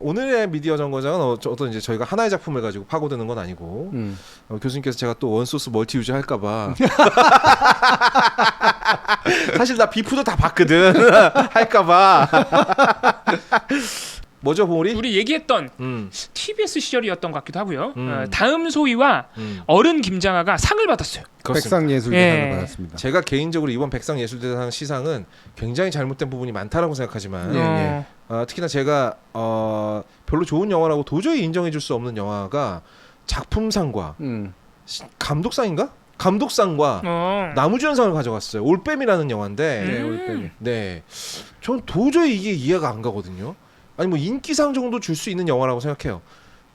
오늘의 미디어 정거장은 어떤 이제 저희가 하나의 작품을 가지고 파고드는 건 아니고 교수님께서 제가 또 원소스 멀티 유저 할까봐 사실 나 비프도 다 봤거든 할까봐 뭐죠 봉우리? 우리 얘기했던 TBS 시절이었던 것 같기도 하고요. 다음 소위와 어른 김장하가 상을 받았어요. 백상예술대상을 받았습니다. 제가 개인적으로 이번 백상예술대상 시상은 굉장히 잘못된 부분이 많다라고 생각하지만 특히나 제가 별로 좋은 영화라고 도저히 인정해줄 수 없는 영화가 작품상과 감독상인가? 감독상과 나무주연상을 가져갔어요. 올빼미라는 영화인데 올빼미. 네, 전 도저히 이게 이해가 안 가거든요. 아니 뭐 인기상 정도 줄 수 있는 영화라고 생각해요.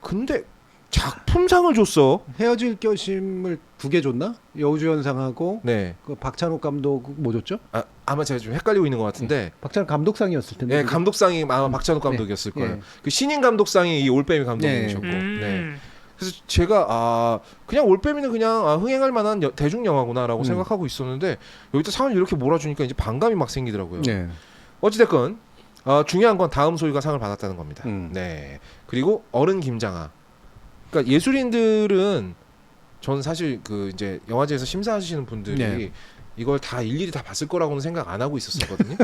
근데 작품상을 줬어. 헤어질 결심을 2개 줬나? 여우주연상하고 네. 그 박찬욱 감독 뭐 줬죠? 아마 제가 좀 헷갈리고 있는 것 같은데. 박찬욱 감독상이었을 텐데. 네, 감독상이 아마 박찬욱 감독이었을 거예요. 그 신인 감독상이 이 올빼미 감독님이셨고. 네. 그래서 제가 그냥 올빼미는 그냥 흥행할 만한 대중 영화구나라고 생각하고 있었는데 여기다 상을 이렇게 몰아주니까 이제 반감이 막 생기더라고요. 네. 어찌됐건 중요한 건 다음 소위가 상을 받았다는 겁니다. 네. 그리고 어른 김장하. 그러니까 예술인들은 저는 사실 그 이제 영화제에서 심사하시는 분들이 이걸 다 일일이 다 봤을 거라고는 생각 안 하고 있었거든요.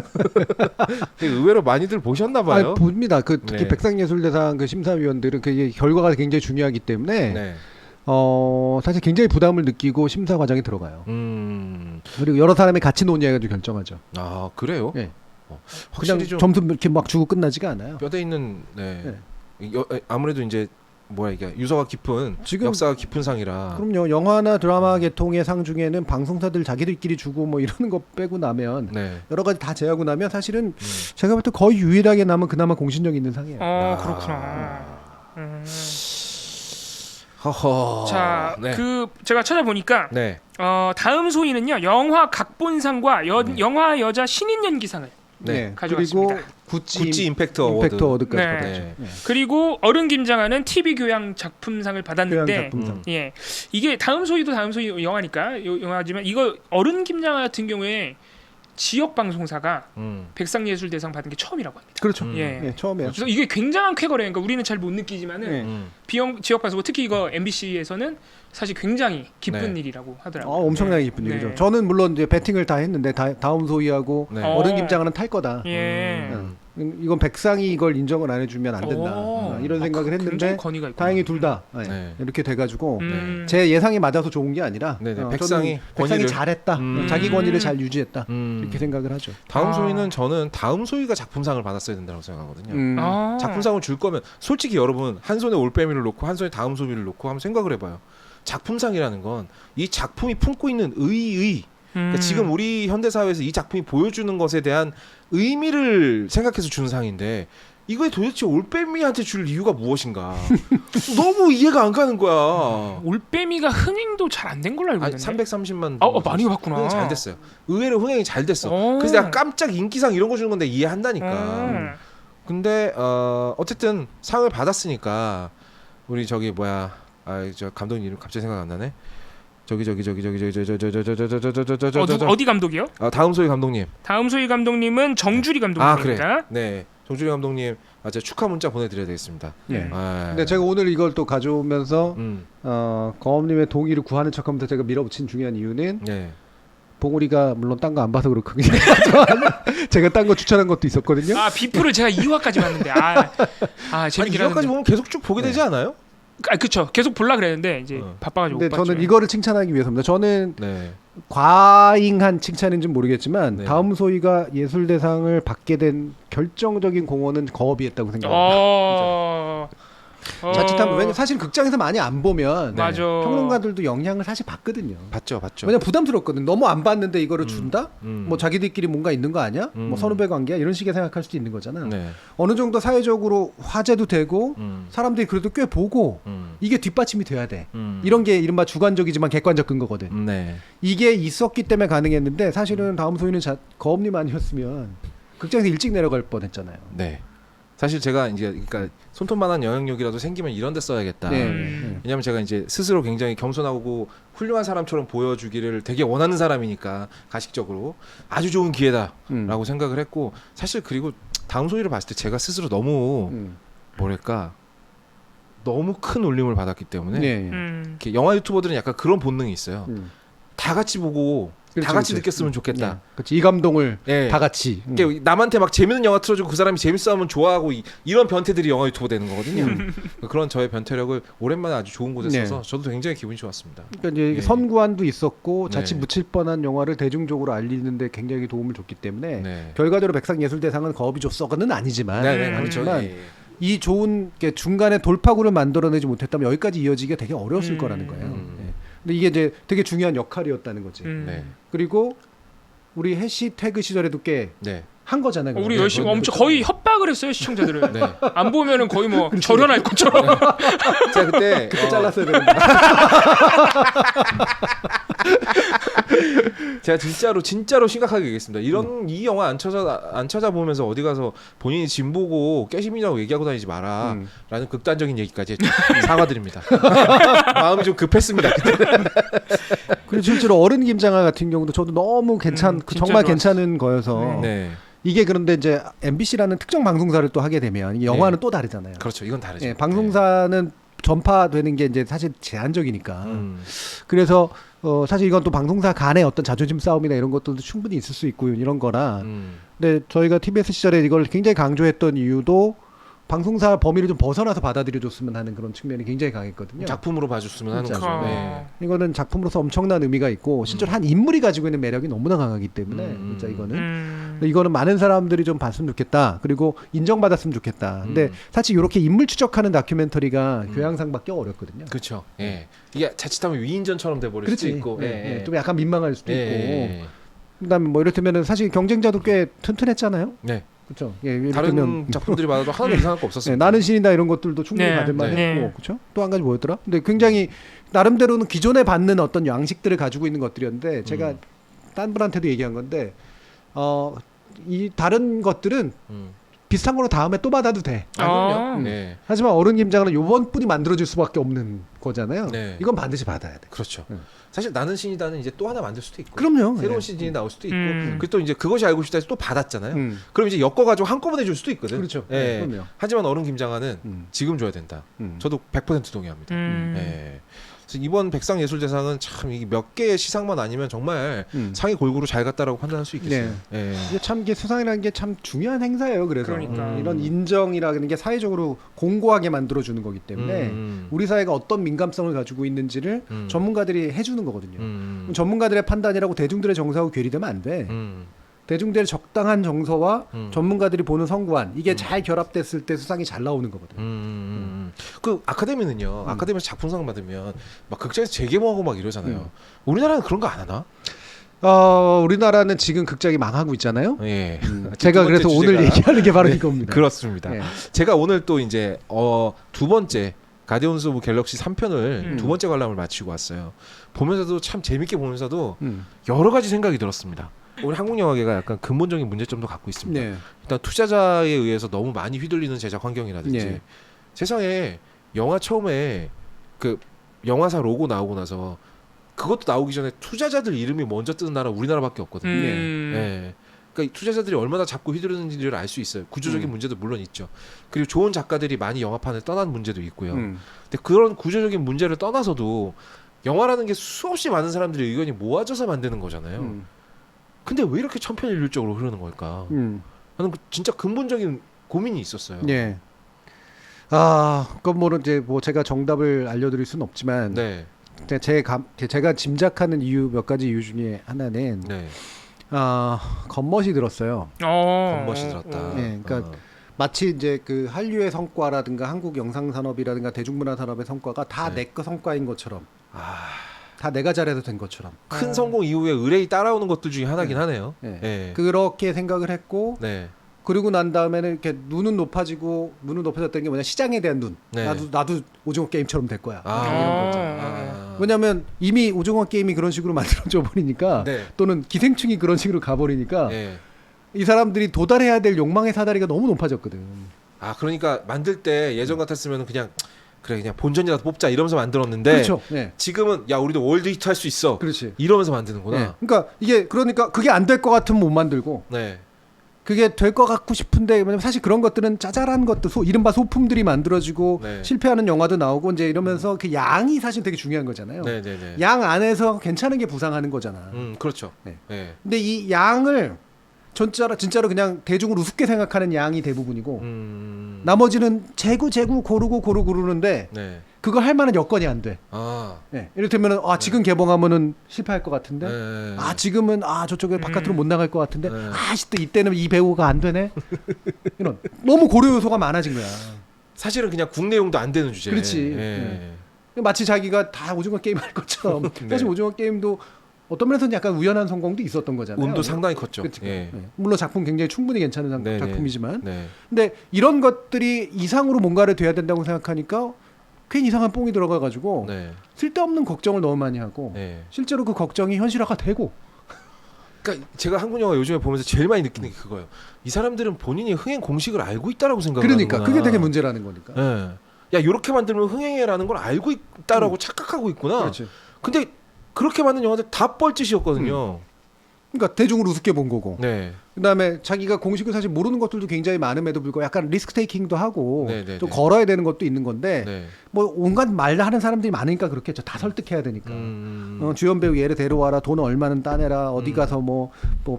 의외로 많이들 보셨나 봐요. 봅니다. 그 특히 백상예술대상 그 심사위원들은 그 결과가 굉장히 중요하기 때문에 사실 굉장히 부담을 느끼고 심사 과정에 들어가요. 그리고 여러 사람이 같이 논의해가지고 결정하죠. 아 그래요? 네. 확실히 그냥 좀 점수 이렇게 막 주고 끝나지가 않아요. 뼈대 있는 아무래도 이제 뭐야 이게 유서가 깊은 지금 역사가 깊은 상이라. 그럼요. 영화나 드라마 계통의 상 중에는 방송사들 자기들끼리 주고 뭐 이러는 거 빼고 나면 여러 가지 다 제하고 나면 사실은 제가 볼 때 거의 유일하게 남은 그나마 공신력 있는 상이에요. 그렇구나. 허허. 자, 그 제가 찾아보니까 다음 소위는요 영화 각본상과 영화 여자 신인 연기상을 가져갔습니다. 그리고 구찌 임팩트 어워드까지 받았죠. 그리고 어른 김장하는 TV 교양 작품상을 받았는데, 작품상. 이게 다음 소위도 다음 소위 영화니까 영화지만 이거 어른 김장하 같은 경우에 지역 방송사가 백상예술대상 받은 게 처음이라고 합니다. 그렇죠. 그래서 처음이에요. 이게 굉장한 쾌거래요. 그러니까 우리는 잘 못 느끼지만은 지역 방송 특히 이거 MBC에서는 사실 굉장히 기쁜 일이라고 하더라고요. 엄청나게 기쁜 일이죠. 저는 물론 이제 배팅을 다 했는데 다음 소위하고 어른 김장하는 탈 거다. 이건 백상이 이걸 인정을 안 해주면 안 된다. 이런 생각을 했는데 다행히 둘 다 이렇게 돼가지고 제 예상이 맞아서 좋은 게 아니라 백상이 잘했다. 자기 권위를 잘 유지했다. 이렇게 생각을 하죠. 다음 소위는 저는 다음 소위가 작품상을 받았어야 된다고 생각하거든요. 작품상을 줄 거면 솔직히 여러분 한 손에 올빼미를 놓고 한 손에 다음 소위를 놓고 한번 생각을 해봐요. 작품상이라는 건 이 작품이 품고 있는 그러니까 지금 우리 현대사회에서 이 작품이 보여주는 것에 대한 의미를 생각해서 준 상인데 이거에 도대체 올빼미한테 줄 이유가 무엇인가 너무 이해가 안 가는 거야. 올빼미가 흥행도 잘 안 된 걸로 알고 있는데 330만 많이 봤구나. 흥행 잘 됐어요. 의외로 흥행이 잘 됐어. 그래서 내가 깜짝 인기상 이런 거 주는 건데 이해한다니까. 근데 어쨌든 상을 받았으니까 우리 저기 뭐야 저 감독님 이름 갑자기 생각 안 나네. 어디 감독이요? 다음 소위 감독님. 다음 소위 감독님은 정주리 감독님입니다. 그래. 네, 정주리 감독님 제가 축하 문자 보내드려야 되겠습니다. 근데 제가 오늘 이걸 또 가져오면서 거엄님의 동의를 구하는 척하면서 제가 밀어붙인 중요한 이유는 봉우리가 물론 딴 거 안 봐서 그렇고 제가 딴 거 추천한 것도 있었거든요. 비프를 제가 2화까지 봤는데 재밌긴 한데 2화까지 보면 계속 쭉 보게 되지 않아요? 그쵸. 계속 볼라 그랬는데 이제 바빠가지고 근데 못 봤죠. 저는 이거를 칭찬하기 위해서입니다. 저는 과잉한 칭찬인지는 모르겠지만 다음 소위가 예술대상을 받게 된 결정적인 공헌은 거업이 했다고 생각합니다. 자칫하면 왜냐면 사실 극장에서 많이 안 보면 평론가들도 영향을 사실 받거든요. 받죠. 왜냐면 부담스럽거든. 너무 안 봤는데 이거를 준다? 뭐 자기들끼리 뭔가 있는 거 아니야? 뭐 선후배 관계야? 이런 식의 생각할 수도 있는 거잖아. 어느 정도 사회적으로 화제도 되고 사람들이 그래도 꽤 보고 이게 뒷받침이 돼야 돼. 이런 게 이른바 주관적이지만 객관적 근거거든. 이게 있었기 때문에 가능했는데 사실은 다음 소위는 거업님 아니었으면 극장에서 일찍 내려갈 뻔했잖아요. 사실 제가 이제 그러니까 손톱만한 영향력이라도 생기면 이런 데 써야겠다. 왜냐면 제가 이제 스스로 굉장히 겸손하고 훌륭한 사람처럼 보여주기를 되게 원하는 사람이니까 가식적으로 아주 좋은 기회다라고 생각을 했고 사실 그리고 다음 소위를 봤을 때 제가 스스로 너무 뭐랄까 너무 큰 울림을 받았기 때문에 이렇게 영화 유튜버들은 약간 그런 본능이 있어요. 다 같이 보고 그렇지, 다 같이 그렇지. 느꼈으면 좋겠다. 그렇지. 이 감동을 예. 다 같이. 이게 남한테 막 재밌는 영화 틀어주고 그 사람이 재밌어하면 좋아하고 이런 변태들이 영화 유튜버 되는 거거든요. 그런 저의 변태력을 오랜만에 아주 좋은 곳에 써서 저도 굉장히 기분이 좋았습니다. 그러니까 이제 선구안도 있었고 자칫 네. 묻힐 뻔한 영화를 대중적으로 알리는데 굉장히 도움을 줬기 때문에 결과적으로 백상예술대상은 거업이 줬어는 아니지만 그렇죠. 이 좋은 게 중간에 돌파구를 만들어내지 못했다면 여기까지 이어지기가 되게 어려웠을 거라는 거예요. 근데 이게 이제 되게 중요한 역할이었다는 거지. 그리고 우리 해시태그 시절에도 꽤 한 거잖아요. 우리 열심히 엄청 거의 협박을 했어요 시청자들은. 안 보면은 거의 뭐 절연할 것처럼. 제가 그때 잘랐어야 되는데. 제가 진짜로 심각하게 얘기했습니다. 이 영화 안 찾아보면서 어디 가서 본인이 진 보고 깨심이라고 얘기하고 다니지 마라. 라는 극단적인 얘기까지 했죠. 사과드립니다. 마음이 좀 급했습니다. 그때. 그리고 실제로 어른 김장아 같은 경우도 저도 너무 정말 괜찮은 거여서 이게 그런데 이제 MBC라는 특정 방송사를 또 하게 되면 이 영화는 또 다르잖아요. 그렇죠. 이건 다르죠. 예, 방송사는 전파되는 게 이제 사실 제한적이니까. 그래서 사실 이건 또 방송사 간의 어떤 자존심 싸움이나 이런 것들도 충분히 있을 수 있고 이런 거라. 근데 저희가 TBS 시절에 이걸 굉장히 강조했던 이유도 방송사 범위를 좀 벗어나서 받아들여줬으면 하는 그런 측면이 굉장히 강했거든요. 작품으로 봐줬으면 하는 거죠. 이거는 작품으로서 엄청난 의미가 있고 실제로 한 인물이 가지고 있는 매력이 너무나 강하기 때문에 진짜 이거는 많은 사람들이 좀 봤으면 좋겠다. 그리고 인정받았으면 좋겠다. 근데 사실 이렇게 인물 추적하는 다큐멘터리가 교양상밖에 어렵거든요. 그렇죠. 이게 자칫하면 위인전처럼 돼버릴 수도 있고 좀 약간 민망할 수도 있고 그다음에 뭐 이렇다면은 사실 경쟁자도 꽤 튼튼했잖아요. 그렇죠. 다른 작품들이 많아도 하나도 이상할 거 없었어요. 나는 신이다 이런 것들도 충분히 받을 만했고, 그렇죠. 또 한 가지 뭐였더라? 근데 굉장히 나름대로는 기존에 받는 어떤 양식들을 가지고 있는 것들이었는데 제가 딴 분한테도 얘기한 건데, 이 다른 것들은 비슷한 거로 다음에 또 받아도 돼. 하지만 어른 김장은 요번 분이 만들어줄 수밖에 없는 거잖아요. 이건 반드시 받아야 돼. 그렇죠. 사실 나는 신이다는 이제 또 하나 만들 수도 있고, 그럼요. 새로운 시즌이 나올 수도 있고, 그리고 또 이제 그것이 알고 싶다 해서 또 받았잖아요. 그럼 이제 엮어가지고 한꺼번에 줄 수도 있거든. 그렇죠. 그럼요. 하지만 어른 김장아는 지금 줘야 된다. 저도 100% 동의합니다. 그래서 이번 백상예술대상은 참 이게 몇 개의 시상만 아니면 정말 상이 골고루 잘 갔다라고 판단할 수 있겠어요. 이게 참 이게 수상이라는 게 참 중요한 행사예요. 그래서 이런 인정이라는 게 사회적으로 공고하게 만들어주는 거기 때문에 우리 사회가 어떤 민감성을 가지고 있는지를 전문가들이 해주는 거거든요. 전문가들의 판단이라고 대중들의 정서하고 괴리되면 안 돼. 대중들의 적당한 정서와 전문가들이 보는 선구안 이게 잘 결합됐을 때 수상이 잘 나오는 거거든요. 그 아카데미는요. 아카데미에서 작품상 받으면 막 극장에서 재개봉하고 막 이러잖아요. 우리나라는 그런 거 안 하나? 우리나라는 지금 극장이 망하고 있잖아요. 제가 두 번째 그래서 오늘 주제가- 얘기하는 게 바로 이겁니다. 그렇습니다. 제가 오늘 또 이제 두 번째 가디언즈 오브 갤럭시 3편을 두 번째 관람을 마치고 왔어요. 보면서도 참 재밌게 보면서도 여러 가지 생각이 들었습니다. 우리 한국 영화계가 약간 근본적인 문제점도 갖고 있습니다. 일단 투자자에 의해서 너무 많이 휘둘리는 제작 환경이라든지 세상에 영화 처음에 그 영화사 로고 나오고 나서 그것도 나오기 전에 투자자들 이름이 먼저 뜨는 나라 우리나라밖에 없거든요. 그러니까 투자자들이 얼마나 잡고 휘두르는지를 알 수 있어요. 구조적인 문제도 물론 있죠. 그리고 좋은 작가들이 많이 영화판을 떠난 문제도 있고요. 근데 그런 구조적인 문제를 떠나서도 영화라는 게 수없이 많은 사람들의 의견이 모아져서 만드는 거잖아요. 근데 왜 이렇게 천편일률적으로 흐르는 걸까? 나는 진짜 근본적인 고민이 있었어요. 그건 뭐 이제 뭐 제가 정답을 알려드릴 수는 없지만 제가 짐작하는 이유 몇 가지 이유 중에 하나는 겉멋이 들었어요. 겉멋이 들었다. 그러니까 마치 이제 그 한류의 성과라든가 한국 영상 산업이라든가 대중문화 산업의 성과가 다 내 거 성과인 것처럼. 다 내가 잘해도 된 것처럼 큰 성공 이후에 의뢰이 따라오는 것들 중에 하나긴 하네요. 그렇게 생각을 했고 그리고 난 다음에는 이렇게 눈은 높아졌다는 게 뭐냐 시장에 대한 눈. 나도 오징어 게임처럼 될 거야. 이런 거죠. 왜냐하면 이미 오징어 게임이 그런 식으로 만들어져 버리니까 또는 기생충이 그런 식으로 가버리니까 이 사람들이 도달해야 될 욕망의 사다리가 너무 높아졌거든. 아 그러니까 만들 때 예전 같았으면 그냥 그래 그냥 본전이라도 뽑자 이러면서 만들었는데 그렇죠. 네. 지금은 야 우리도 월드 히트 할 수 있어. 그렇지. 이러면서 만드는구나. 네. 그러니까 이게 그러니까 그게 안 될 것 같으면 못 만들고. 네. 그게 될 것 같고 싶은데 왜냐면 사실 그런 것들은 짜잘한 것도 이른바 소품들이 만들어지고 네. 실패하는 영화도 나오고 이제 이러면서 그 양이 사실 되게 중요한 거잖아요. 네네네. 양 안에서 괜찮은 게 부상하는 거잖아. 그렇죠. 네. 네. 근데 이 양을 진짜로 그냥 대중을 우습게 생각하는 양이 대부분이고 나머지는 재고 고르고 고르는데 네. 그거 할 만한 여건이 안 돼. 아. 네. 이를테면은 지금 개봉하면은 실패할 것 같은데 네. 지금은 저쪽에 바깥으로 못 나갈 것 같은데 네. 또 이때는 이 배우가 안 되네. 이런 너무 고려 요소가 많아진 거야. 사실은 그냥 국내용도 안 되는 주제. 그렇지. 네. 마치 자기가 다 오징어 게임 할 것처럼 네. 사실 오징어 게임도 어떤 면에서는 약간 우연한 성공도 있었던 거잖아요. 운도 상당히 컸죠. 그치? 예. 네. 물론 작품 굉장히 충분히 괜찮은 네, 작품이지만 네. 근데 이런 것들이 이상으로 뭔가를 돼야 된다고 생각하니까 괜히 이상한 뽕이 들어가가지고 네. 쓸데없는 걱정을 너무 많이 하고 네. 실제로 그 걱정이 현실화가 되고 그러니까 제가 한국 영화 요즘에 보면서 제일 많이 느끼는 게 그거예요. 이 사람들은 본인이 흥행 공식을 알고 있다라고 생각하는구나. 그러니까 그게 되게 문제라는 거니까. 네. 야 이렇게 만들면 흥행해라는 걸 알고 있다라고 착각하고 있구나. 그렇지. 근데 그렇게 만든 영화들 다 뻘짓이었거든요. 그러니까 대중을 우습게 본 거고. 네. 그다음에 자기가 공식을 사실 모르는 것들도 굉장히 많음에도 불구하고 약간 리스크 테이킹도 하고 네네네. 좀 걸어야 되는 것도 있는 건데 네. 뭐 온갖 말 하는 사람들이 많으니까 그렇겠죠. 다 설득해야 되니까. 주연 배우 얘를 데려와라, 돈 얼마는 따내라, 어디 가서 뭐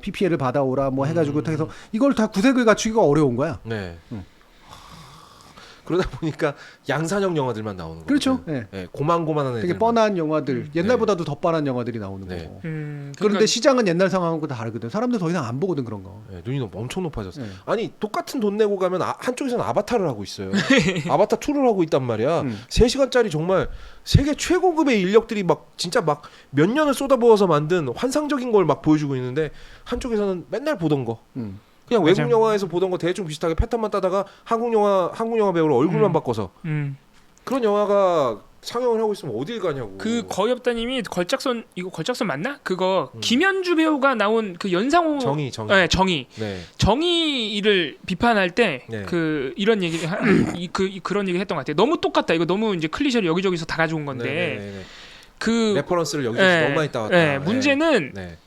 PPL을 받아오라, 뭐 해가지고 해서 이걸 다 구색을 갖추기가 어려운 거야. 네. 그러다 보니까 양산형 영화들만 나오는 거예요. 그렇죠. 네. 네. 고만고만한 애들. 되게 뻔한 영화들, 옛날보다도 더 뻔한 영화들이 나오는 네. 거고. 그러니까 그런데 시장은 옛날 상황하고 다 다르거든. 사람들 더 이상 안 보거든 그런 거. 네, 눈이 너무 엄청 높아졌어. 네. 아니 똑같은 돈 내고 가면 한쪽에서는 아바타를 하고 있어요. 아바타 2를 하고 있단 말이야. 3시간짜리 정말 세계 최고급의 인력들이 막 진짜 막 몇 년을 쏟아부어서 만든 환상적인 걸 막 보여주고 있는데 한쪽에서는 맨날 보던 거. 그냥 맞아. 외국 영화에서 보던 거 대충 비슷하게 패턴만 따다가 한국 영화 배우로 얼굴만 바꿔서 그런 영화가 상영을 하고 있으면 어딜 가냐고. 그 거엽다님이 걸작선 이거 걸작선 맞나? 그거 김현주 배우가 나온 그 연상호 정의. 네, 정의. 네. 정의를 비판할 때 네. 그 이런 얘기 그런 얘기 했던 것 같아요. 너무 똑같다. 이거 너무 이제 클리셰를 여기저기서 다 가져온 건데 네. 그 레퍼런스를 여기서 너무 많이 따왔다. 네, 문제는 네.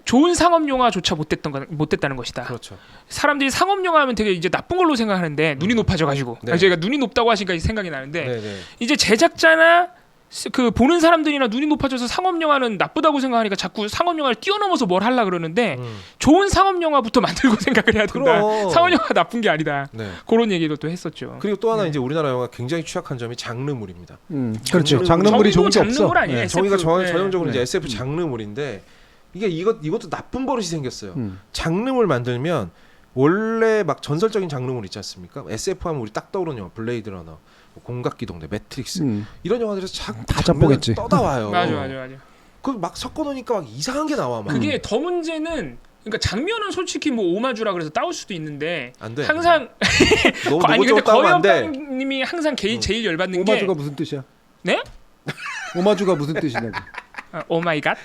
좋은 상업 영화조차 못됐다는 것이다. 그렇죠. 사람들이 상업 영화 하면 되게 이제 나쁜 걸로 생각하는데 눈이 높아져가지고 네. 제가 눈이 높다고 하시니까 생각이 나는데 네. 이제 제작자나 그 보는 사람들이나 눈이 높아져서 상업 영화는 나쁘다고 생각하니까 자꾸 상업 영화를 뛰어넘어서 뭘 하려 그러는데 좋은 상업 영화부터 만들고 생각을 해야 된다. 그럼. 상업 영화 나쁜 게 아니다. 네. 그런 얘기도 또 했었죠. 그리고 또 하나 이제 우리나라 영화 굉장히 취약한 점이 장르물입니다. 그렇죠. 장르물이 좋은 게 없어. 장르물 아니에요? 네, SF. 정의가 네. 전형적으로 이제 네. SF 장르물인데 이것도 나쁜 버릇이 생겼어요. 장르물 만들면 원래 막 전설적인 장르물 있지 않습니까? SF 하면 우리 딱 떠오르는 영화 블레이드 러너, 공각기동대, 매트릭스 이런 영화들에서 다 짬뽕했지. 떠다와요. 맞아. 그 막 섞어놓으니까 막 이상한 게 나와. 막. 그게 더 문제는 그러니까 장면은 솔직히 뭐 오마주라 그래서 따올 수도 있는데 안 돼. 항상 너무 아니 근데 노골적으로 따오면 안 돼. 거엽당님이 항상 제일 열받는 게 오마주가 무슨 뜻이야? 네? 오마주가 무슨 뜻이냐고. 오마이갓.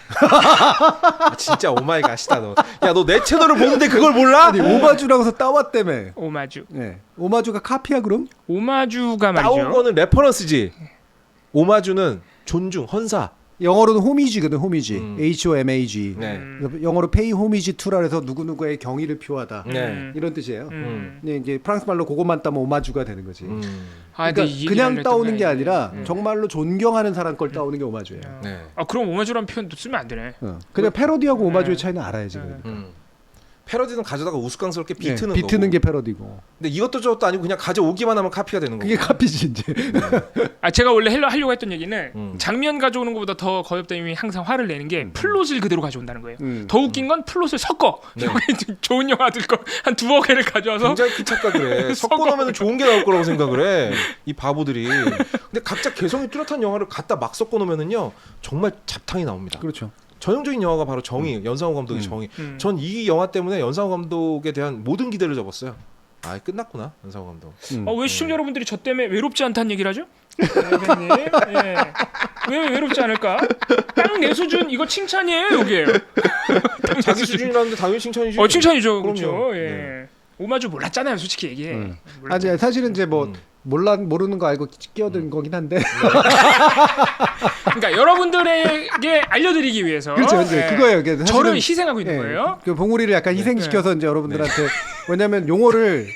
진짜 오마이갓이다 너. 야 너 내 채널을 보는데 그걸 몰라? 아니 오마주라고 해서 따왔다며. 오마주. 네. 오마주가 카피야 그럼? 오마주가 따온 말이죠. 거는 레퍼런스지. 오마주는 존중, 헌사. 영어로는 호미지거든. 호미지. HOMAG. 네. 영어로 pay homage to라 해서 누구누구의 경의를 표하다. 네. 이런 뜻이에요. 근데 이제 프랑스 말로 그것만 따면 오마주가 되는 거지. 아, 그러니까 근데 이 그냥 얘기를 따오는 게 했던 아니라 정말로 존경하는 사람 걸 따오는 게 오마주예요. 네. 아 그럼 오마주라는 표현도 쓰면 안 되네. 그냥 패러디하고 오마주의 차이는 알아야지. 그러니까. 패러디는 가져다가 우스꽝스럽게 네, 비트는 비트는 거고. 게 패러디고. 근데 이것도 저것도 아니고 그냥 가져오기만 하면 카피가 되는 거고. 그게 카피지 이제. 아 제가 원래 하려고 했던 얘기는 장면 가져오는 것보다 더 거엽다님이 항상 화를 내는 게 플롯을 그대로 가져온다는 거예요. 더 웃긴 건 플롯을 섞어. 네. 좋은 영화들 거 한 두어 개를 가져와서 굉장히 큰 착각을 해. 섞어 놓으면 좋은 게 나올 거라고 생각을 해. 이 바보들이. 근데 각자 개성이 뚜렷한 영화를 갖다 막 섞어 놓으면은요 정말 잡탕이 나옵니다. 그렇죠. 전형적인 영화가 바로 정의, 연상호 감독의 정의. 전 이 영화 때문에 연상호 감독에 대한 모든 기대를 접었어요. 아, 끝났구나 연상호 감독. 왜 시청자 여러분들이 저 때문에 외롭지 않다는 얘기를 하죠? 선생님, 예. 왜 외롭지 않을까? 땅 내 수준 이거 칭찬이에요, 여기에요. 자기 수준이라는데 당연히 칭찬이지. 칭찬이죠, 그럼요. 그렇죠. 예. 네. 오마주 몰랐잖아요, 솔직히 얘기해. 아니 사실은 이제 뭐 모르는 거 알고 끼어든 거긴 한데. 그러니까 여러분들에게 알려드리기 위해서. 그렇죠, 이제 그거예요. 저를 희생하고 있는 거예요. 그 봉우리를 약간 희생시켜서 이제 여러분들한테 왜냐하면 용어를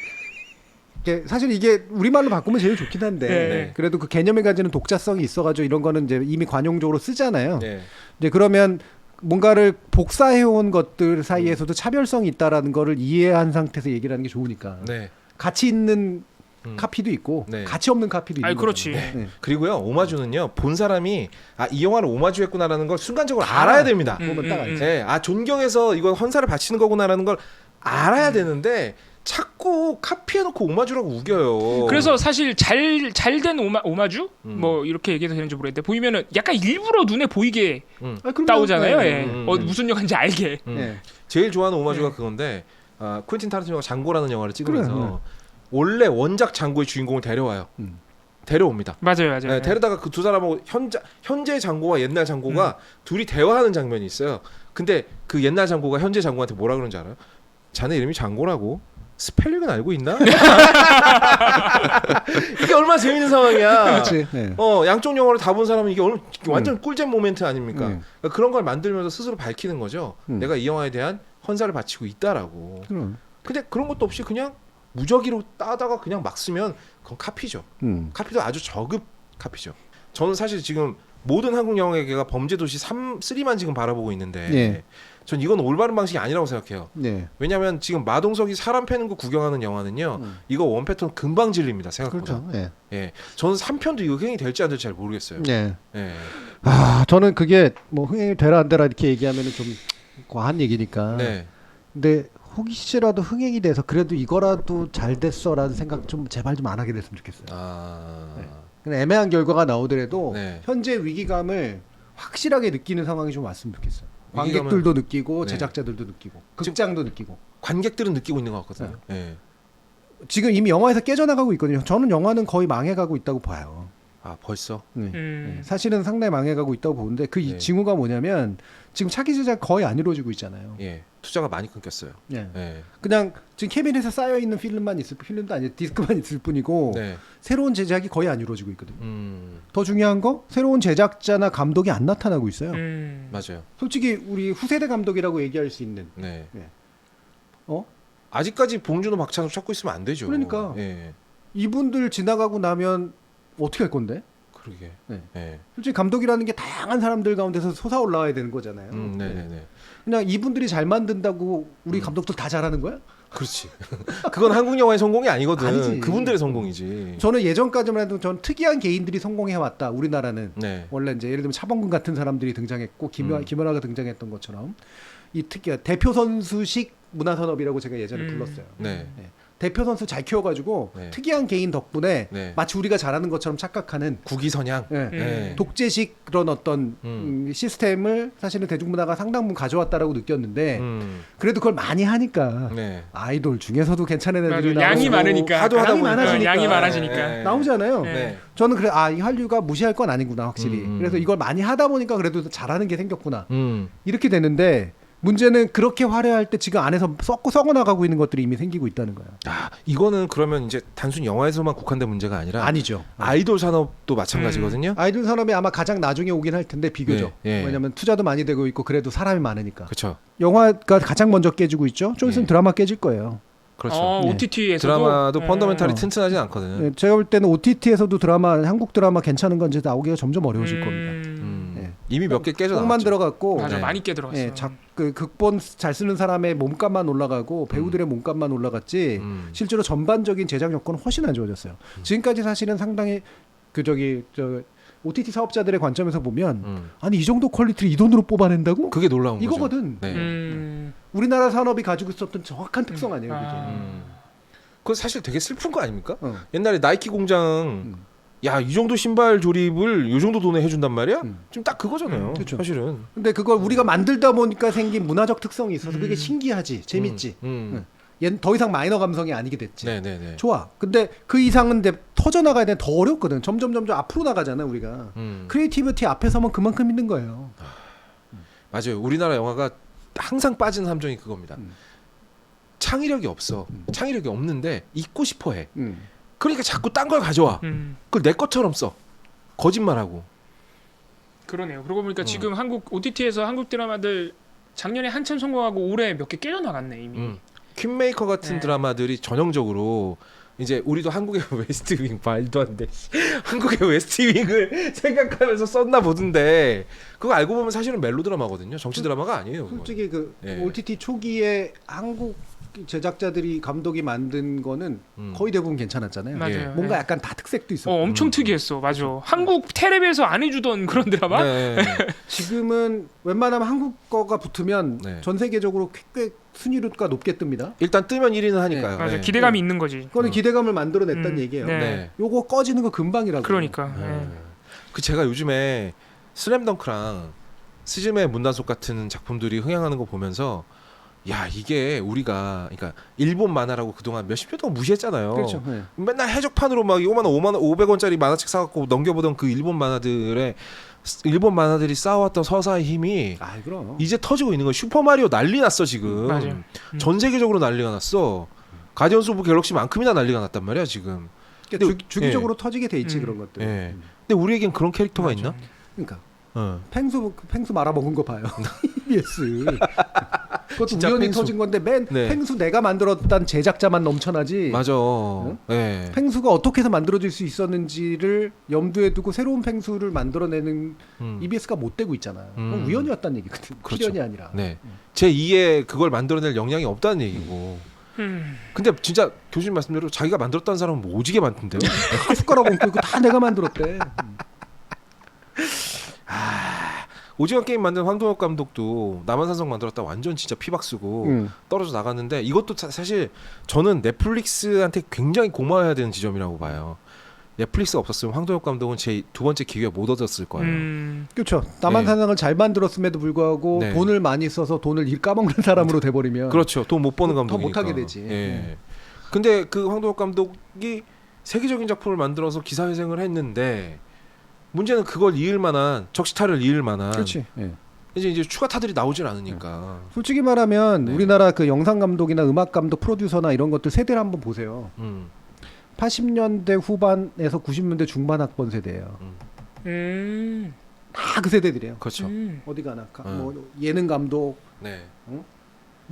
사실 이게 우리말로 바꾸면 제일 좋긴 한데 그래도 그 개념을 가지는 독자성이 있어가지고 이런 거는 이제 이미 관용적으로 쓰잖아요. 이제 그러면 뭔가를 복사해온 것들 사이에서도 차별성이 있다라는 거를 이해한 상태에서 얘기를 하는 게 좋으니까. 가치 있는 카피도 있고 가치 없는 카피도 있는 그렇지. 그리고요 오마주는요 본 사람이 이 영화를 오마주했구나라는 걸 순간적으로 알아야 됩니다. 보면 딱 알지. 존경해서 이건 헌사를 바치는 거구나라는 걸 알아야 되는데 자꾸 카피해놓고 오마주라고 우겨요. 그래서 사실 잘된 오마주 뭐 이렇게 얘기해도 되는지 모르겠는데 보이면은 약간 일부러 눈에 보이게 따오잖아요. 무슨 영화인지 알게. 제일 좋아하는 오마주가 그건데 퀸틴 타란티노가 장고라는 영화를 찍으면서 원래 원작 장고의 주인공을 데려와요. 데려옵니다. 맞아요. 데려다가 그 두 사람하고 현재 장고와 옛날 장고가 둘이 대화하는 장면이 있어요. 근데 그 옛날 장고가 현재 장고한테 뭐라 그러는지 알아요? 자네 이름이 장고라고? 스펠링은 알고 있나? 이게 얼마나 재밌는 상황이야. 그렇지. 양쪽 영화를 다 본 사람은 이게 완전 꿀잼 모멘트 아닙니까? 그러니까 그런 걸 만들면서 스스로 밝히는 거죠. 내가 이 영화에 대한 헌사를 바치고 있다라고. 근데 그런 것도 없이 그냥 무작위로 따다가 그냥 막 쓰면 그건 카피죠. 카피도 아주 저급 카피죠. 저는 사실 지금 모든 한국 영화계가 범죄도시 3만 지금 바라보고 있는데 전 이건 올바른 방식이 아니라고 생각해요. 왜냐하면 지금 마동석이 사람 패는 거 구경하는 영화는요. 이거 원 패턴 금방 질립니다. 생각보다. 그렇죠. 저는 3편도 이거 흥행이 될지 안 될지 잘 모르겠어요. 저는 그게 뭐 흥행이 되라 안 되라 이렇게 얘기하면은 좀 과한 얘기니까. 근데 혹시라도 흥행이 돼서 그래도 이거라도 잘 됐어라는 생각 좀 제발 좀 안 하게 됐으면 좋겠어요. 그냥 애매한 결과가 나오더라도 현재 위기감을 확실하게 느끼는 상황이 좀 왔으면 좋겠어요. 관객들도 느끼고 제작자들도 느끼고 극장도 느끼고 관객들은 느끼고 있는 것 같거든요. 지금 이미 영화에서 깨져나가고 있거든요. 저는 영화는 거의 망해가고 있다고 봐요. 벌써? 사실은 상당히 망해가고 있다고 보는데 그 징후가 뭐냐면 지금 차기 제작 거의 안 이루어지고 있잖아요. 투자가 많이 끊겼어요. 그냥 지금 캐비넷에 쌓여 있는 필름도 아니고 디스크만 있을 뿐이고 새로운 제작이 거의 안 이루어지고 있거든요. 더 중요한 거 새로운 제작자나 감독이 안 나타나고 있어요. 맞아요. 솔직히 우리 후세대 감독이라고 얘기할 수 있는. 아직까지 봉준호 박찬욱 찾고 있으면 안 되죠. 그러니까 이분들 지나가고 나면 어떻게 할 건데? 그러게. 솔직히 감독이라는 게 다양한 사람들 가운데서 솟아올라와야 되는 거잖아요. 그냥 이분들이 잘 만든다고 우리 감독들 다 잘하는 거야? 그렇지. 그건 한국 영화의 성공이 아니거든. 아니지. 그분들의 성공이지. 저는 예전까지만 해도 전 특이한 개인들이 성공해 왔다. 우리나라는 원래 이제 예를 들면 차범근 같은 사람들이 등장했고 김연아가 등장했던 것처럼 이 특이한 대표 선수식 문화산업이라고 제가 예전에 불렀어요. 대표 선수 잘 키워가지고 특이한 개인 덕분에 마치 우리가 잘하는 것처럼 착각하는 국위선양, 독재식 그런 어떤 시스템을 사실은 대중문화가 상당 부분 가져왔다라고 느꼈는데 그래도 그걸 많이 하니까 아이돌 중에서도 괜찮은 애들이 양이 많으니까 하도 하다 보니까 양이 많아지니까 나오잖아요. 저는 그래 이 한류가 무시할 건 아니구나 확실히. 그래서 이걸 많이 하다 보니까 그래도 잘하는 게 생겼구나. 이렇게 되는데. 문제는 그렇게 화려할 때 지금 안에서 썩어 나가고 있는 것들이 이미 생기고 있다는 거야. 이거는 그러면 이제 단순 영화에서만 국한된 문제가 아니라 아니죠. 아이돌 산업도 마찬가지거든요. 아이돌 산업이 아마 가장 나중에 오긴 할 텐데 비교적. 왜냐하면 투자도 많이 되고 있고 그래도 사람이 많으니까. 그렇죠. 영화가 가장 먼저 깨지고 있죠. 좀 있으면 드라마 깨질 거예요. 그렇죠. OTT에서도 드라마도 펀더멘탈이 튼튼하진 않거든요. 제가 볼 때는 OTT에서도 한국 드라마 괜찮은 건 이제 나오기가 점점 어려워질 겁니다. 이미 몇 개 깨져 나왔죠. 만 들어갔고 맞아 많이 깨 들어갔어. 그 극본 잘 쓰는 사람의 몸값만 올라가고 배우들의 몸값만 올라갔지 실제로 전반적인 제작 여건은 훨씬 안 좋아졌어요. 지금까지 사실은 상당히 OTT 사업자들의 관점에서 보면 아니 이 정도 퀄리티를 이 돈으로 뽑아낸다고? 그게 놀라운 이거거든. 거죠. 우리나라 산업이 가지고 있었던 정확한 특성 아니에요, 그게. 그거 사실 되게 슬픈 거 아닙니까? 옛날에 나이키 공장 이 정도 신발 조립을 이 정도 돈에 해준단 말이야? 지금 딱 그거잖아요. 그렇죠. 사실은. 근데 그걸 우리가 만들다 보니까 생긴 문화적 특성이 있어서 그게 신기하지, 재밌지. 얘는 더 이상 마이너 감성이 아니게 됐지. 좋아. 근데 그 이상은 터져 나가야 돼. 더 어렵거든. 점점 앞으로 나가잖아 우리가. 크리에이티비티 앞에 서면 그만큼 힘든 거예요. 맞아요. 우리나라 영화가 항상 빠지는 함정이 그겁니다. 창의력이 없어. 창의력이 없는데 있고 싶어해. 그러니까 자꾸 딴 걸 가져와. 그걸 내 것처럼 써. 거짓말하고. 그러네요. 그러고 보니까 지금 한국 OTT에서 한국 드라마들 작년에 한참 성공하고 올해 몇 개 깨져 나갔네 이미. 퀸메이커 같은 네. 드라마들이 전형적으로 이제 우리도 한국의 웨스트윙 말도 안 돼. 한국의 웨스트윙을 생각하면서 썼나 보던데 그거 알고 보면 사실은 멜로 드라마거든요. 정치 드라마가 아니에요. 그건. 솔직히 그 예. OTT 초기에 한국 제작자들이 감독이 만든 거는 거의 대부분 괜찮았잖아요. 맞아요. 뭔가 네. 약간 다 특색도 있었고. 엄청 특이했어. 맞아. 한국 텔레비에서 안 해주던 그런 드라마. 네. 지금은 웬만하면 한국 거가 붙으면 네. 전 세계적으로 꽤 순위가 높게 뜹니다. 일단 뜨면 1위는 하니까요. 맞아. 네. 기대감이 있는 거지. 그거는 기대감을 만들어냈다는 얘기예요. 네. 네. 요거 꺼지는 거 금방이라고. 그러니까. 네. 그 제가 요즘에 슬램덩크랑 스즈메 문단속 같은 작품들이 흥행하는 거 보면서 야 이게 우리가 그러니까 일본 만화라고 그동안 몇십 년 동안 무시했잖아요. 그렇죠. 네. 맨날 해적판으로 막 5만 원 500원짜리 만화책 사갖고 넘겨보던 그 일본 만화들이 쌓아왔던 서사의 힘이 아, 그럼. 이제 터지고 있는 거예요. 슈퍼마리오 난리 났어 지금. 맞아요. 전 세계적으로 난리가 났어. 가디언스 오브 갤럭시만큼이나 난리가 났단 말이야 지금. 그러니까 주기적으로 터지게 돼 있지 그런 것들. 예. 근데 우리에겐 그런 캐릭터가 맞아. 있나? 그러니까 어. 펭수 말아먹은 거 봐요. EBS. 그것도 진짜 우연히 펭수. 터진 건데 맨 네. 펭수 내가 만들었단 제작자만 넘쳐나지. 맞아. 응? 예. 펭수가 어떻게 해서 만들어질 수 있었는지를 염두에 두고 새로운 펭수를 만들어내는 EBS가 못 되고 있잖아요. 그건 우연이었다는 얘기거든. 그렇죠. 필연이 아니라. 네. 제 2에 그걸 만들어낼 역량이 없다는 얘기고. 근데 진짜 교수님 말씀대로 자기가 만들었다는 사람은 뭐 오지게 많던데요. 한 숟가락 얹고 이거 다 내가 만들었대. 오징어 게임 만든 황동혁 감독도 남한산성 만들었다 완전 진짜 피박 쓰고 떨어져 나갔는데 이것도 사실 저는 넷플릭스한테 굉장히 고마워해야 되는 지점이라고 봐요. 넷플릭스가 없었으면 황동혁 감독은 제 두 번째 기회가 못 얻었을 거예요. 그렇죠. 남한산성을 잘 만들었음에도 불구하고 네. 돈을 많이 써서 돈을 일 까먹는 사람으로 돼버리면 그렇죠. 돈 못 버는 더 감독이니까. 못하게 되지. 예. 근데 그 황동혁 감독이 세계적인 작품을 만들어서 기사회생을 했는데 문제는 그걸 이을 만한 적시타를 이을 만한 그렇지. 예. 이제 추가 타들이 나오질 않으니까. 솔직히 말하면 네. 우리나라 그 영상 감독이나 음악 감독, 프로듀서나 이런 것들 세대를 한번 보세요. 80년대 후반에서 90년대 중반 학번 세대예요. 다 그 세대들이에요. 그렇죠. 어디 가나 뭐 예능 감독. 네.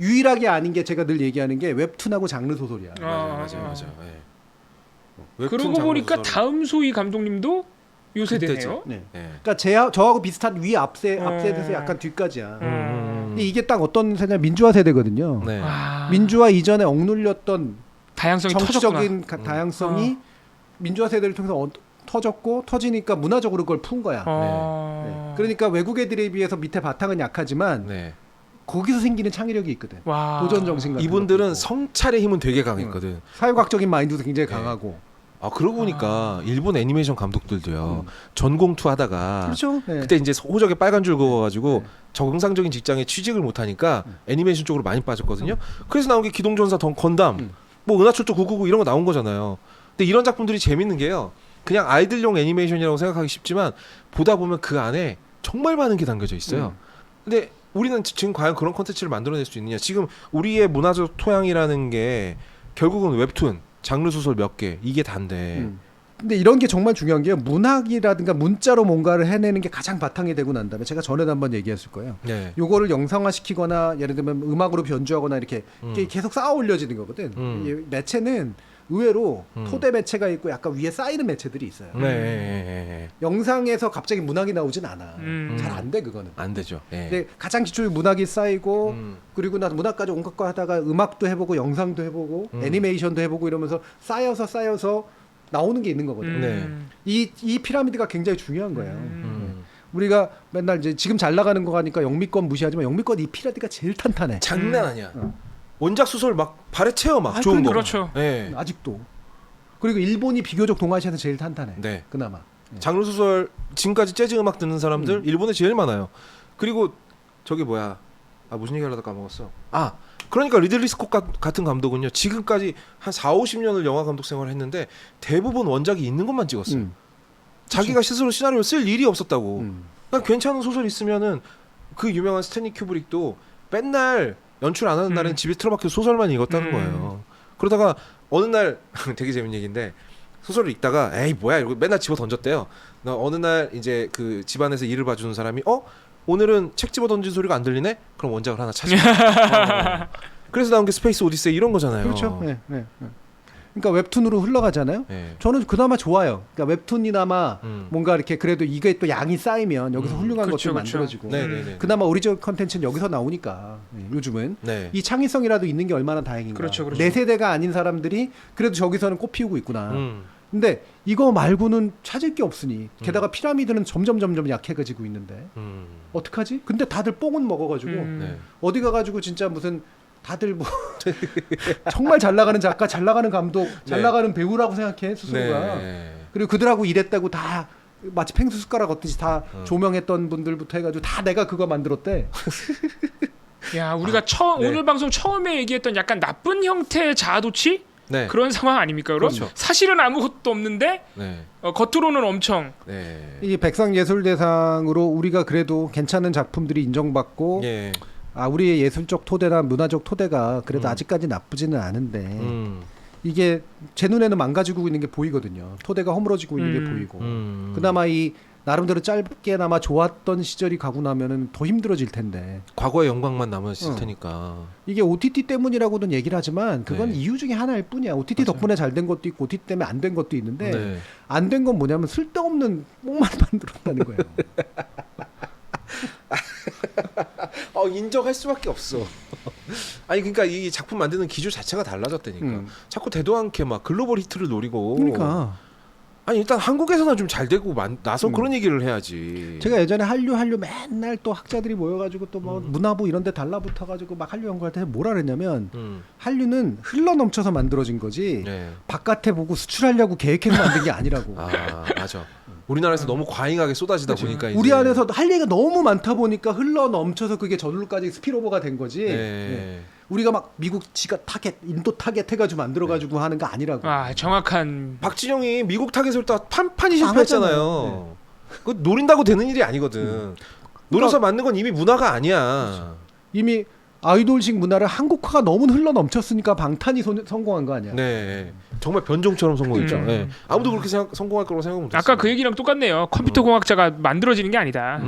유일하게 아닌 게 제가 늘 얘기하는 게 웹툰하고 장르 소설이야. 맞아요. 예. 그러고 웹툰 보니까 장르 다음 소위 감독님도 요 세대네요. 그때죠. 네. 예. 그러니까 저하고 비슷한 앞세대에서 약간 뒤까지야. 근데 이게 딱 어떤 세대 민주화 세대거든요. 네. 민주화 이전에 억눌렸던 다양성이 정치적인 터졌구나. 다양성이 민주화 세대를 통해서 터졌고 터지니까 문화적으로 그걸 푼 거야. 네. 그러니까 외국 애들에 비해서 밑에 바탕은 약하지만 네. 거기서 생기는 창의력이 있거든. 와. 도전 정신 같은 이분들은 것도 있고. 성찰의 힘은 되게 강했거든. 사회과학적인 마인드도 굉장히 네. 강하고. 아 그러고 보니까 일본 애니메이션 감독들도요. 전공투 하다가 그렇죠. 네. 그때 이제 호적에 빨간 줄 그어가지고 정상적인 직장에 취직을 못하니까 애니메이션 쪽으로 많이 빠졌거든요. 그래서 나온 게 기동전사 건담, 뭐 은하철도 999 이런 거 나온 거잖아요. 근데 이런 작품들이 재밌는 게요. 그냥 아이들용 애니메이션이라고 생각하기 쉽지만 보다 보면 그 안에 정말 많은 게 담겨져 있어요. 근데 우리는 지금 과연 그런 콘텐츠를 만들어낼 수 있느냐? 지금 우리의 문화적 토양이라는 게 결국은 웹툰, 장르 소설 몇 개 이게 단데. 근데 이런 게 정말 중요한 게요. 문학이라든가 문자로 뭔가를 해내는 게 가장 바탕이 되고 난 다음에 제가 전에도 한번 얘기했을 거예요. 네. 요거를 영상화시키거나 예를 들면 음악으로 변주하거나 이렇게 계속 쌓아 올려지는 거거든. 이 매체는 의외로 토대 매체가 있고 약간 위에 쌓이는 매체들이 있어요. 네. 영상에서 갑자기 문학이 나오진 않아. 잘 안 돼 그거는. 안 되죠. 네. 근데 가장 기초에 문학이 쌓이고 그리고 나서 문학까지 온갖 거 하다가 음악도 해보고 영상도 해보고 애니메이션도 해보고 이러면서 쌓여서 나오는 게 있는 거거든요. 네. 이 피라미드가 굉장히 중요한 거예요. 우리가 맨날 이제 지금 잘 나가는 거 가니까 영미권 무시하지만 영미권 이 피라미드가 제일 탄탄해. 장난 아니야. 원작 소설 막 발에 채워 막 좋은 거. 그렇죠. 네. 아직도. 그리고 일본이 비교적 동아시아에서 제일 탄탄해. 네. 그나마. 장르 소설 지금까지 재즈 음악 듣는 사람들 일본에 제일 많아요. 그리고 저기 뭐야? 아 무슨 얘기하려다 까먹었어. 아 그러니까 리들리 스콧 같은 감독은요. 지금까지 한 4, 50년을 영화 감독 생활을 했는데 대부분 원작이 있는 것만 찍었어요. 자기가 스스로 시나리오를 쓸 일이 없었다고. 그냥 괜찮은 소설 있으면은 그 유명한 스탠리 큐브릭도 맨날 연출 안 하는 날엔 집에 틀어박혀 소설만 읽었다는 거예요. 그러다가 어느 날 되게 재밌는 얘기인데 소설을 읽다가 에이 뭐야 이러고 맨날 집어 던졌대요. 어느 날 이제 그 집안에서 일을 봐주는 사람이 오늘은 책 집어 던진 소리가 안 들리네? 그럼 원작을 하나 찾아. 그래서 나온 게 스페이스 오디세이 이런 거잖아요. 그렇죠. 네. 그러니까 웹툰으로 흘러가잖아요. 네. 저는 그나마 좋아요. 그러니까 웹툰이나마 뭔가 이렇게 그래도 이게 또 양이 쌓이면 여기서 훌륭한 것들이 만들어지고 그나마 오리지널 컨텐츠는 여기서 나오니까 요즘은 이 창의성이라도 있는 게 얼마나 다행인가. 그렇죠. 내 세대가 아닌 사람들이 그래도 저기서는 꽃 피우고 있구나. 근데 이거 말고는 찾을 게 없으니 게다가 피라미드는 점점 약해가지고 있는데 어떡하지? 근데 다들 뽕은 먹어가지고 어디 가가지고 진짜 무슨 다들 뭐 정말 잘 나가는 작가, 잘 나가는 감독, 잘 나가는 배우라고 생각해 스스로가. 그리고 그들하고 일했다고 다 마치 팽수숟가락 얻듯이 다 조명했던 분들부터 해가지고 다 내가 그거 만들었대. 야, 우리가 오늘 방송 처음에 얘기했던 약간 나쁜 형태의 자아도취? 그런 상황 아닙니까? 그렇죠. 사실은 아무것도 없는데 겉으로는 엄청. 이 백상예술대상으로 우리가 그래도 괜찮은 작품들이 인정받고 우리의 예술적 토대나 문화적 토대가 그래도 아직까지 나쁘지는 않은데 이게 제 눈에는 망가지고 있는 게 보이거든요. 토대가 허물어지고 있는 게 보이고 그나마 이 나름대로 짧게나마 좋았던 시절이 가고 나면은 더 힘들어질 텐데 과거의 영광만 남았을 테니까 이게 OTT 때문이라고는 얘기를 하지만 그건 이유 중에 하나일 뿐이야. OTT 덕분에 잘 된 것도 있고 OTT 때문에 안 된 것도 있는데 안 된 건 뭐냐면 쓸데없는 뽕만 만들었다는 거예요. 인정할 수밖에 없어. 아니 그러니까 이 작품 만드는 기조 자체가 달라졌다니까. 자꾸 대도 않게 막 글로벌 히트를 노리고. 그러니까. 아니 일단 한국에서는 좀 잘 되고 나서 그런 얘기를 해야지. 제가 예전에 한류 맨날 또 학자들이 모여가지고 또 뭐 문화부 이런데 달라붙어가지고 막 한류 연구할 때 뭐라 그랬냐면 한류는 흘러 넘쳐서 만들어진 거지 바깥에 보고 수출하려고 계획해서 만든 게 아니라고. 맞아. 우리나라에서 너무 과잉하게 쏟아지다 보니까 우리 안에서 할 얘기가 너무 많다 보니까 흘러 넘쳐서 그게 저들로까지 스피로버가 된 거지. 우리가 막 미국 지가 타겟, 인도 타겟 해가지고 만들어가지고 하는 거 아니라고. 정확한. 박진영이 미국 타겟을 다 판판이 실패했잖아요. 그거 노린다고 되는 일이 아니거든. 노려서 만든 건 이미 문화가 아니야. 그렇죠. 이미 아이돌식 문화를 한국화가 너무 흘러 넘쳤으니까 방탄이 성공한 거 아니야. 정말 변종처럼 성공했죠. 아무도 그렇게 성공할 거라고 생각 못했어요. 아까 그 얘기랑 똑같네요. 컴퓨터 공학자가 만들어지는 게 아니다.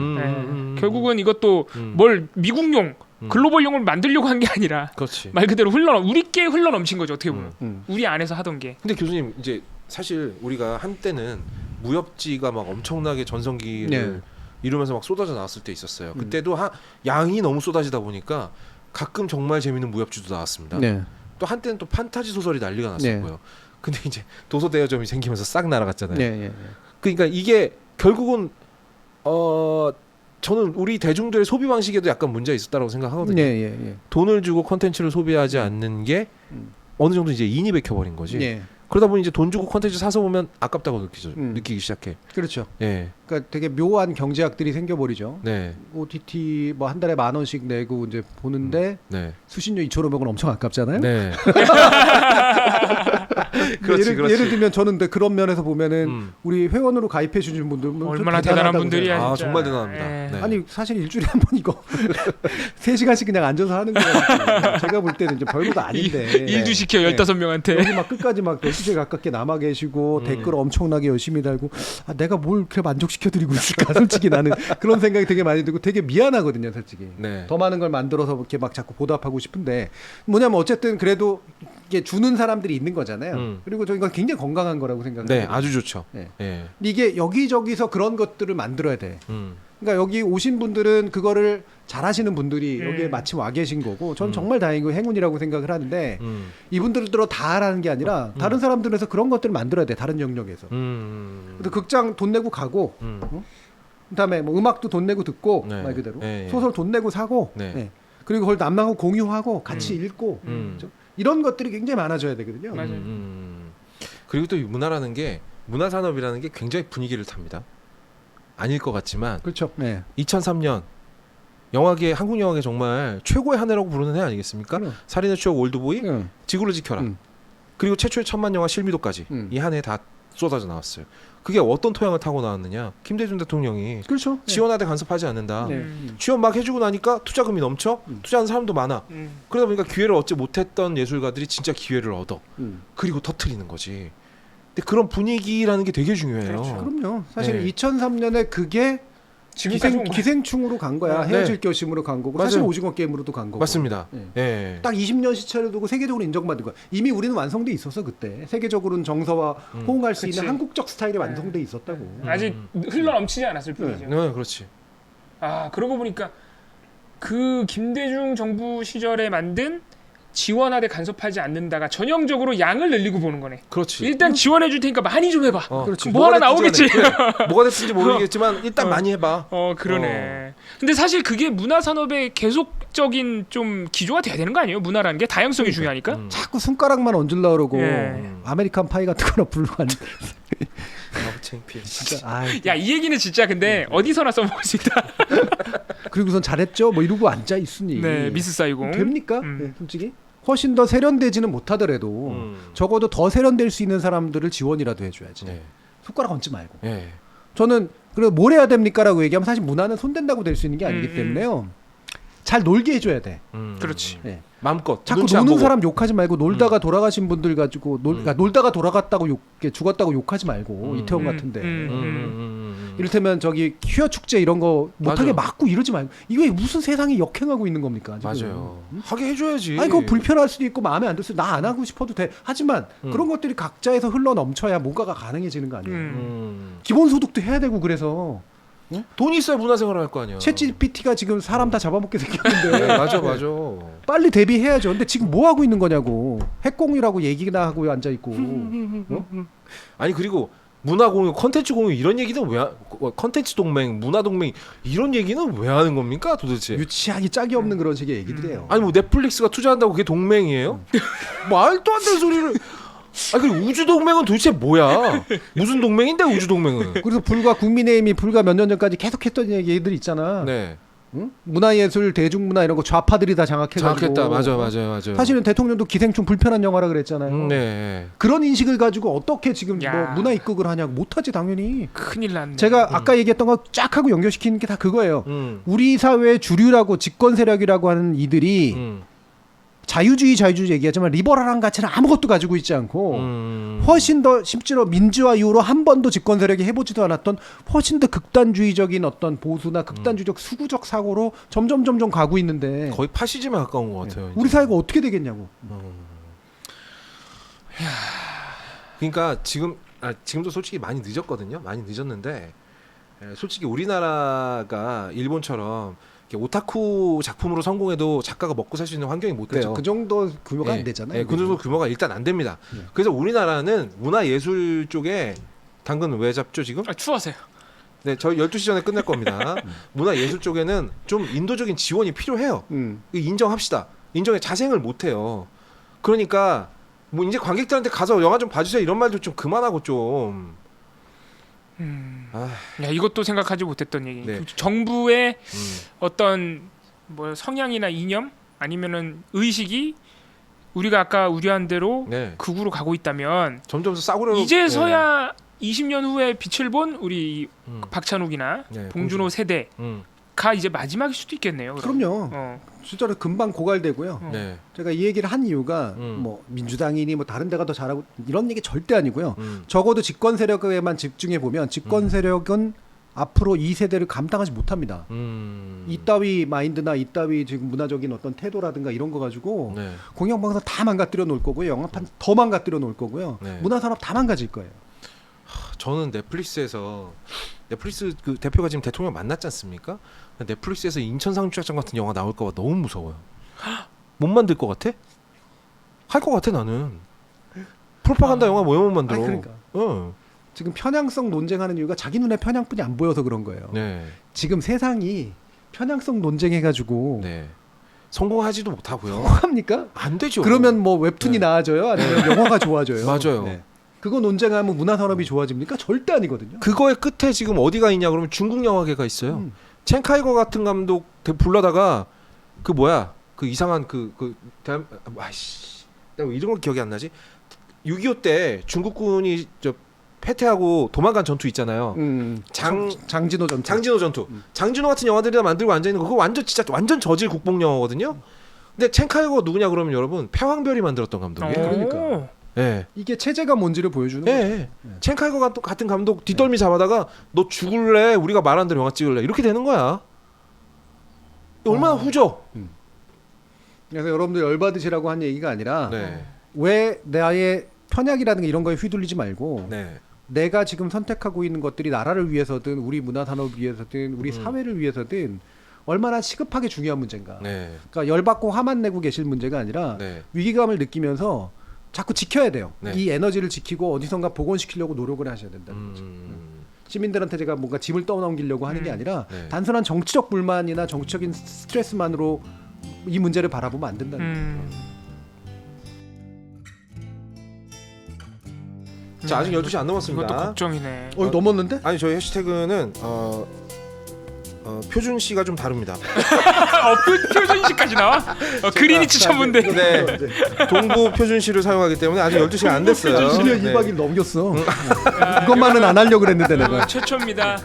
결국은 이것도 뭘 미국용 글로벌용을 만들려고 한 게 아니라 말 그대로 우리께 흘러 넘친 거죠. 어떻게 보면 우리 안에서 하던 게. 근데 교수님 이제 사실 우리가 한때는 무협지가 막 엄청나게 전성기를 이루면서 막 쏟아져 나왔을 때 있었어요. 그때도 양이 너무 쏟아지다 보니까 가끔 정말 재밌는 무협지도 나왔습니다. 또 한때는 또 판타지 소설이 난리가 났었고요. 근데 이제 도서 대여점이 생기면서 싹 날아갔잖아요. 그러니까 이게 결국은 저는 우리 대중들의 소비 방식에도 약간 문제가 있었다고 생각하거든요. 돈을 주고 콘텐츠를 소비하지 않는 게 어느 정도 이제 인이 박혀버린 거지. 그러다 보니 이제 돈 주고 콘텐츠 사서 보면 아깝다고 느끼기 시작해. 그렇죠. 그러니까 되게 묘한 경제학들이 생겨버리죠. OTT 뭐 한 달에 10,000원씩 내고 이제 보는데 수신료 2,500원 엄청 아깝잖아요. 예를 들면 저는 근데 그런 면에서 보면은 우리 회원으로 가입해 주신 분들 얼마나 대단한 분들이야. 정말 대단합니다. 아니 사실 일주일에 한 번 이거 3시간씩 그냥 앉아서 하는 거예요. 제가 볼 때는 이제 별것도 아닌데 일도 시켜 15명한테 여기 막 끝까지 막 12시에 가깝게 남아 계시고 댓글 엄청나게 열심히 달고 내가 뭘 그렇게 만족시켜드리고 있을까 솔직히 나는 그런 생각이 되게 많이 들고 되게 미안하거든요 솔직히. 더 많은 걸 만들어서 이렇게 막 자꾸 보답하고 싶은데 뭐냐면 어쨌든 그래도 이게 주는 사람들이 있는 거잖아요. 그리고 저 이건 굉장히 건강한 거라고 생각해요. 아주 좋죠. 이게 여기저기서 그런 것들을 만들어야 돼. 그러니까 여기 오신 분들은 그거를 잘하시는 분들이 여기에 마침 와 계신 거고 전 정말 다행이고 행운이라고 생각을 하는데 이분들로 다 하라는 게 아니라 다른 사람들에서 그런 것들을 만들어야 돼. 다른 영역에서. 그래서 극장 돈 내고 가고 그다음에 뭐 음악도 돈 내고 듣고 말 그대로 소설 돈 내고 사고 그리고 그걸 남하고 공유하고 같이 읽고 이런 것들이 굉장히 많아져야 되거든요. 그리고 또 문화라는 게 문화 산업이라는 게 굉장히 분위기를 탑니다. 아닐 것 같지만 그렇죠. 2003년 영화계 한국 영화계 정말 최고의 한 해라고 부르는 해 아니겠습니까? 살인의 추억 올드보이, 지구를 지켜라. 그리고 최초의 천만 영화 실미도까지 이 한 해 다 쏟아져 나왔어요. 그게 어떤 토양을 타고 나왔느냐? 김대중 대통령이 그렇죠. 지원하되 간섭하지 않는다. 네. 지원 막 해주고 나니까 투자금이 넘쳐 투자하는 사람도 많아. 그러다 보니까 기회를 얻지 못했던 예술가들이 진짜 기회를 얻어. 그리고 터트리는 거지. 근데 그런 분위기라는 게 되게 중요해요. 그렇죠. 그럼요. 사실 네. 2003년에 그게 기생충으로 간 거야. 네. 헤어질 결심으로 간 거고 맞아요. 사실 오징어 게임으로도 간 거고. 맞습니다. 네. 예. 딱 20년 시차를 두고 세계적으로 인정받은 거야. 이미 우리는 완성돼 있었어 그때. 세계적으로는 정서와 호응할 수 그치. 있는 한국적 스타일이 완성돼 있었다고. 아직 흘러 넘치지 않았을 뿐이죠. 네, 그렇지. 아 그러고 보니까 그 김대중 정부 시절에 만든 지원하되 간섭하지 않는다가 전형적으로 양을 늘리고 보는 거네. 그렇지. 일단 지원해 줄 테니까 많이 좀 해봐. 그렇지. 뭐 하나 나오겠지. 그래. 뭐가 됐든지 모르겠지만 일단 많이 해봐. 그러네. 근데 사실 그게 문화 산업의 계속적인 좀 기조가 돼야 되는 거 아니에요? 문화라는 게 다양성이 중요하니까. 자꾸 손가락만 얹으려고 그러고 예. 아메리칸 파이 같은 거나 부르고 하는. 창피해. 진짜. 야 이 얘기는 진짜 근데 어디서나 써먹을 수 있다. 그리고선 잘했죠. 뭐 이러고 앉아 있으니. 네, 미스 사이공. 됩니까? 네, 솔직히 훨씬 더 세련되지는 못하더라도 적어도 더 세련될 수 있는 사람들을 지원이라도 해줘야지. 네. 손가락 얹지 말고. 예. 저는 그래 뭘 해야 됩니까라고 얘기하면 사실 문화는 손댄다고 될 수 있는 게 아니기 때문에요. 잘 놀게 해줘야 돼. 그렇지. 네. 마음껏. 자꾸 눈치 안 노는 보고. 사람 욕하지 말고 놀다가 돌아가신 분들 가지고 그러니까 놀다가 돌아갔다고 죽었다고 욕하지 말고 이태원 같은데. 이를테면 저기 퀴어 축제 이런 거 못하게 맞아요. 막고 이러지 말고 이게 무슨 세상이 역행하고 있는 겁니까? 지금? 맞아요. 하게 해줘야지. 아니 그거 불편할 수도 있고 마음에 안 들 수도 나 안 하고 싶어도 돼. 하지만 그런 것들이 각자에서 흘러 넘쳐야 뭔가가 가능해지는 거 아니에요. 기본소득도 해야 되고 그래서 돈이 있어야 문화생활을 할 거 아니야. 챗 GPT가 지금 사람 다 잡아먹게 생겼는데 네, 맞아. 빨리 대비해야죠. 근데 지금 뭐 하고 있는 거냐고. 핵공유라고 얘기나 하고 앉아 있고. 아니 그리고 문화 공유, 컨텐츠 공유 이런 얘기는 왜 컨텐츠 동맹, 문화 동맹 이런 얘기는 왜 하는 겁니까 도대체? 유치하기 짝이 없는 그런 식의 얘기들이에요. 아니 뭐 넷플릭스가 투자한다고 그게 동맹이에요? 말도 안 되는 소리를. 아니 그 우주 동맹은 도대체 뭐야? 무슨 동맹인데 우주 동맹은? 그래서 불과 국민의힘이 불과 몇 년 전까지 계속했던 얘기들 있잖아. 네. 응? 문화예술, 대중문화 이런 거 좌파들이 다 장악해가지고. 장악했다. 맞아요. 사실은 대통령도 기생충 불편한 영화라 그랬잖아요. 네. 그런 인식을 가지고 어떻게 지금 야. 뭐 문화 입국을 하냐고 못하지 당연히. 큰일 났네. 제가 아까 얘기했던 거 쫙 하고 연결시키는 게 다 그거예요. 우리 사회의 주류라고 집권 세력이라고 하는 이들이 자유주의 얘기하지만 리버럴한 가치는 아무것도 가지고 있지 않고 훨씬 더 심지어 민주화 이후로 한 번도 집권 세력이 해보지도 않았던 훨씬 더 극단주의적인 어떤 보수나 극단주의적 수구적 사고로 점점 가고 있는데 거의 파시즘에 가까운 것 같아요. 우리 사회가 어떻게 되겠냐고. 그러니까 지금도 솔직히 많이 늦었거든요. 많이 늦었는데 솔직히 우리나라가 일본처럼 이렇게 오타쿠 작품으로 성공해도 작가가 먹고 살 수 있는 환경이 못 돼요. 그렇죠. 그 정도 규모가 안 되잖아요. 네, 그 정도 규모가 일단 안 됩니다. 그래서 우리나라는 문화예술 쪽에 당근 왜 잡죠 지금? 추워서요. 네, 저희 12시 전에 끝낼 겁니다. 문화예술 쪽에는 좀 인도적인 지원이 필요해요. 인정합시다. 인정에 자생을 못 해요. 그러니까 뭐 이제 관객들한테 가서 영화 좀 봐주세요 이런 말도 좀 그만하고 좀. 야 이것도 생각하지 못했던 얘기. 네. 정부의 어떤 뭐 성향이나 이념 아니면은 의식이 우리가 아까 우려한 대로 네. 극으로 가고 있다면 점점 더 싸구려. 이제서야 20년 후에 빛을 본 우리 박찬욱이나 네, 봉준호 세대가 이제 마지막일 수도 있겠네요. 그럼요. 실제로 금방 고갈되고요. 네. 제가 이 얘기를 한 이유가 뭐 민주당이니 뭐 다른 데가 더 잘하고 이런 얘기 절대 아니고요. 적어도 집권 세력에만 집중해 보면 집권 세력은 앞으로 이 세대를 감당하지 못합니다. 이따위 마인드나 이따위 지금 문화적인 어떤 태도라든가 이런 거 가지고 네. 공영방송 다 망가뜨려 놓을 거고요. 영화판 더 망가뜨려 놓을 거고요. 네. 문화산업 다 망가질 거예요. 저는 넷플릭스 그 대표가 지금 대통령 만났지 않습니까? 넷플릭스에서 인천상륙작전 같은 영화 나올까 봐 너무 무서워요. 못 만들 것 같아? 할 것 같아 나는. 프로파간다 영화 뭐 못 만들어. 아니, 그러니까. 지금 편향성 논쟁하는 이유가 자기 눈에 편향뿐이 안 보여서 그런 거예요. 네. 지금 세상이 편향성 논쟁해가지고 네. 성공하지도 못하고요. 합니까? 안 되죠. 그러면 뭐 웹툰이 네. 나아져요? 아니면 영화가 좋아져요? 맞아요. 네. 그거 논쟁하면 문화산업이 좋아집니까? 절대 아니거든요. 그거의 끝에 지금 어디가 있냐 그러면 중국 영화계가 있어요. 첸카이거 같은 감독 불러다가 그 뭐야 그 이상한 아이씨 내가 이런 거 기억이 안 나지? 6.25 때 중국군이 저 패퇴하고 도망간 전투 있잖아요. 장진호 전투. 장진호 전투. 장진호 같은 영화들이 만들고 앉아 있는 거 그거 완전 진짜 완전 저질 국뽕 영화거든요. 근데 첸카이거가 누구냐 그러면 여러분 패왕별이 만들었던 감독이에요. 그러니까. 네. 이게 체제가 뭔지를 보여주는 거죠. 네. 첸카이거 같은 감독 뒷덜미 잡아다가 너 죽을래? 우리가 말한 대로 영화 찍을래? 이렇게 되는 거야. 얼마나 후져. 그래서 여러분들 열받으시라고 한 얘기가 아니라 네. 왜 나의 편약이라는 게 이런 거에 휘둘리지 말고 네. 내가 지금 선택하고 있는 것들이 나라를 위해서든 우리 문화 산업을 위해서든 우리 사회를 위해서든 얼마나 시급하게 중요한 문제인가. 네. 그러니까 열받고 화만 내고 계실 문제가 아니라 네. 위기감을 느끼면서 자꾸 지켜야 돼요. 네. 이 에너지를 지키고 어디선가 복원시키려고 노력을 하셔야 된다는 거죠. 시민들한테 제가 뭔가 짐을 떠넘기려고 하는 게 아니라 네. 단순한 정치적 불만이나 정치적인 스트레스만으로 이 문제를 바라보면 안 된다는 거죠. 자, 아직 12시 안 넘었습니다. 이것도 걱정이네. 넘었는데? 아니 저희 해시태그는 표준 씨가 좀 다릅니다. 표준 씨까지 나와? 그리니치 전문대. 네. 동부 표준 씨를 사용하기 때문에 아직 12시가 안 됐어요. 1년 2박 2일 넘겼어. 이것만은 안 하려고 그랬는데 내가. 최초입니다.